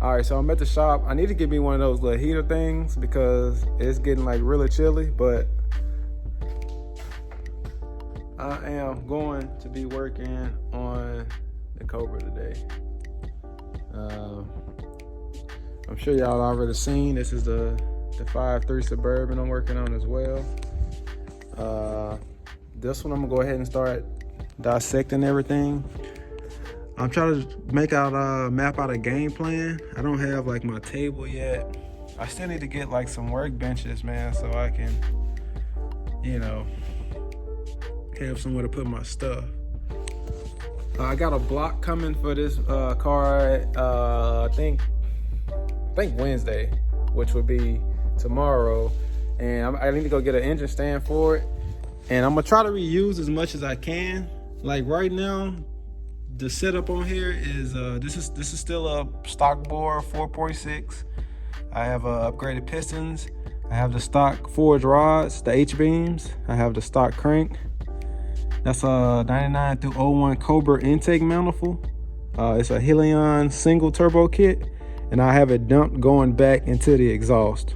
All right, so I'm at the shop. I need to get me one of those little heater things because it's getting like really chilly, but I am going to be working on the Cobra today. I'm sure y'all already seen, this is the 5.3 Suburban I'm working on as well. This one I'm gonna go ahead and start dissecting everything. I'm trying to map out a game plan. I don't have like my table yet. I still need to get like some workbenches, man, so I can, you know, have somewhere to put my stuff. I got a block coming for this car. I think Wednesday, which would be tomorrow, and I need to go get an engine stand for it. And I'm gonna try to reuse as much as I can. Like right now, the setup on here is this is still a stock bore 4.6. I have upgraded pistons. I have the stock forged rods, the H-beams. I have the stock crank. That's a 99 through 01 Cobra intake manifold. It's a Helion single turbo kit, and I have it dumped going back into the exhaust.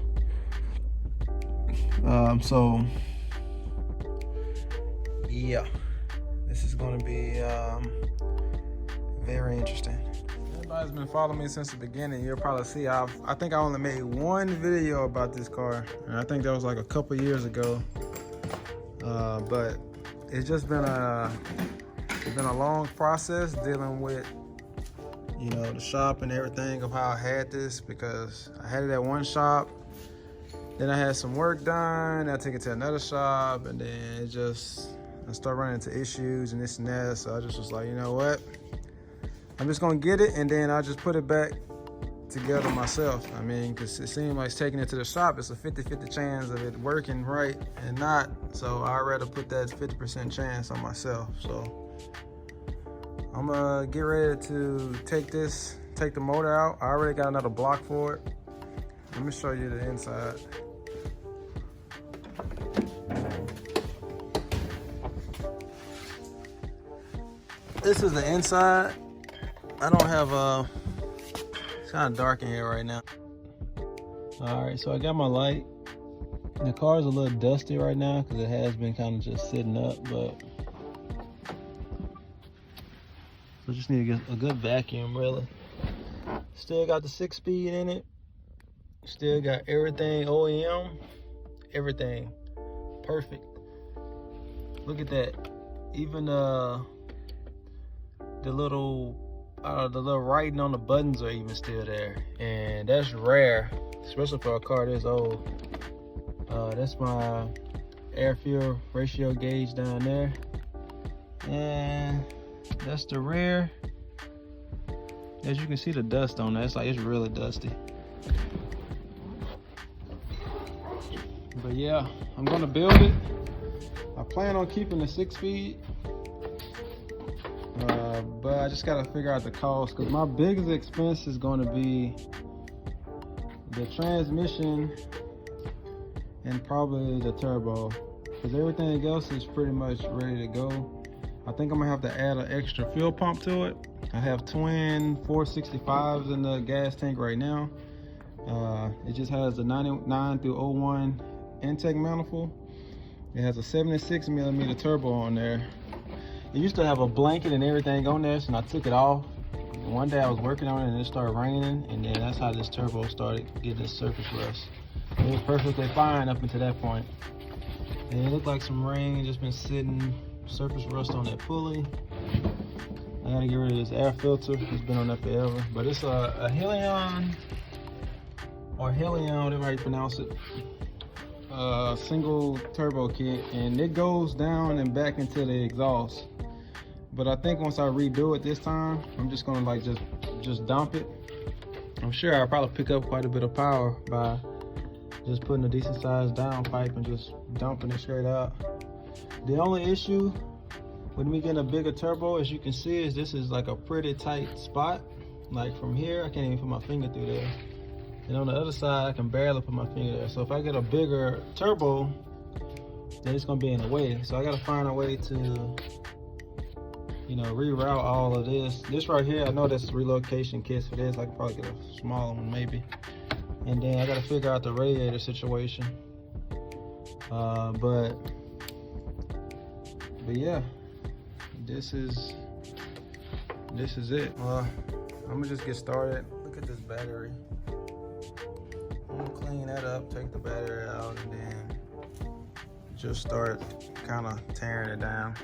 So yeah, this is going to be very interesting. Everybody's been following me since the beginning. You'll probably see I think I only made one video about this car, and I think that was like a couple years ago. But it's just been a long process dealing with, you know, the shop and everything of how I had this, because I had it at one shop, then I had some work done, I took it to another shop, and then I started running into issues and this and that. So I just was like, you know what? I'm just gonna get it, and then I'll just put it back together myself. I mean, because it seemed like taking it to the shop, it's a 50-50 chance of it working right and not. So I'd rather put that 50% chance on myself. So I'm gonna get ready to take the motor out. I already got another block for it. Let me show you the inside. This is the inside. I don't have it's kind of dark in here right now. All right, so I got my light. The car's a little dusty right now because it has been kind of just sitting up, but so just need to get a good vacuum, really. Still got the 6-speed in it. Still got everything OEM, everything perfect. Look at that. Even the little writing on the buttons are even still there, and that's rare, especially for a car this old. That's my air fuel ratio gauge down there, and that's the rear. As you can see, the dust on that, it's really dusty. But yeah, I'm gonna build it. I plan on keeping the 6-speed. But I just gotta figure out the cost, because my biggest expense is going to be the transmission and probably the turbo, because everything else is pretty much ready to go. I think I'm gonna have to add an extra fuel pump to it. I have twin 465s in the gas tank right now. It just has a 99 through 01 intake manifold. It has a 76mm turbo on there. It used to have a blanket and everything on there, so I took it off. One day I was working on it and it started raining, and then that's how this turbo started getting this surface rust. It was perfectly fine up until that point. And it looked like some rain, just been sitting, surface rust on that pulley. I gotta get rid of this air filter, it's been on there forever. But it's a Helion, or Helion, whatever you pronounce it. Single turbo kit, and it goes down and back into the exhaust. But I think once I redo it this time, I'm just gonna like just dump it. I'm sure I'll probably pick up quite a bit of power by just putting a decent sized downpipe and just dumping it straight out. The only issue with me getting a bigger turbo, as you can see, is this is like a pretty tight spot. Like from here, I can't even put my finger through there. And on the other side, I can barely put my finger there. So if I get a bigger turbo, then it's gonna be in the way. So I gotta find a way to you know, reroute all of this. This right here, I know that's relocation kits for this. I could probably get a smaller one maybe. And then I gotta figure out the radiator situation. But yeah, this is it. Well, I'm gonna just get started. Look at this battery. I'm gonna clean that up, take the battery out, and then just start kind of tearing it down.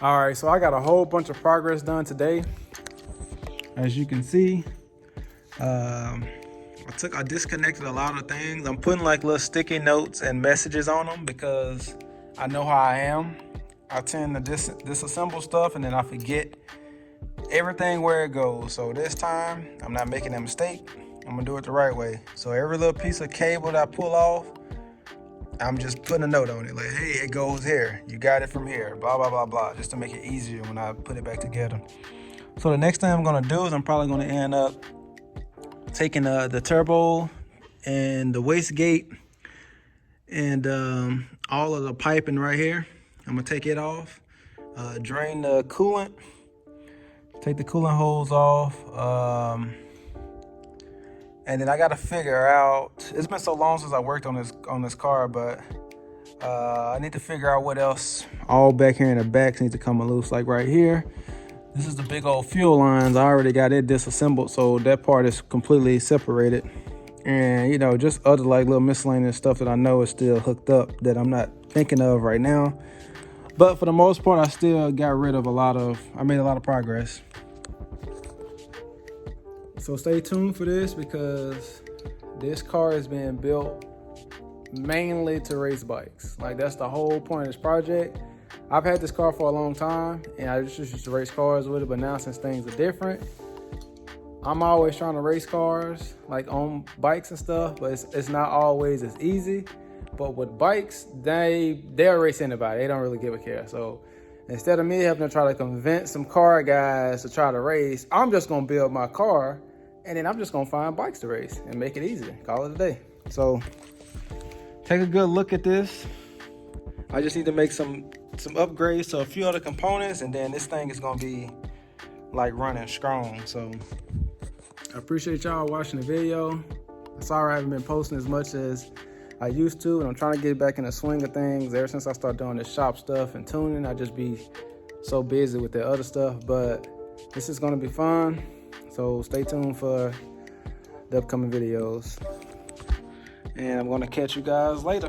All right, so I got a whole bunch of progress done today. As you can see, I disconnected a lot of things. I'm putting like little sticky notes and messages on them because I know how I am. I tend to disassemble stuff and then I forget everything where it goes. So this time, I'm not making that mistake. I'm gonna do it the right way. So every little piece of cable that I pull off, I'm just putting a note on it, like, hey, it goes here. You got it from here, blah, blah, blah, blah, just to make it easier when I put it back together. So the next thing I'm gonna do is I'm probably gonna end up taking the turbo and the wastegate and all of the piping right here. I'm gonna take it off, drain the coolant, take the coolant hose off, and then I gotta figure out, it's been so long since I worked on this car, but I need to figure out what else all back here in the back needs to come loose. Like right here, this is the big old fuel lines. I already got it disassembled, so that part is completely separated. And you know, just other like little miscellaneous stuff that I know is still hooked up that I'm not thinking of right now. But for the most part, I still got rid of I made a lot of progress. So stay tuned for this because this car is being built mainly to race bikes. Like that's the whole point of this project. I've had this car for a long time and I just used to race cars with it, but now since things are different, I'm always trying to race cars, like on bikes and stuff, but it's not always as easy. But with bikes, they'll race anybody. They don't really give a care. So instead of me having to try to convince some car guys to try to race, I'm just gonna build my car and then I'm just gonna find bikes to race and make it easy. Call it a day. So take a good look at this. I just need to make some upgrades to a few other components, and then this thing is gonna be like running strong. So I appreciate y'all watching the video. Sorry I haven't been posting as much as I used to, and I'm trying to get back in the swing of things. Ever since I started doing this shop stuff and tuning, I just be so busy with the other stuff, but this is gonna be fun. So stay tuned for the upcoming videos, and I'm gonna catch you guys later.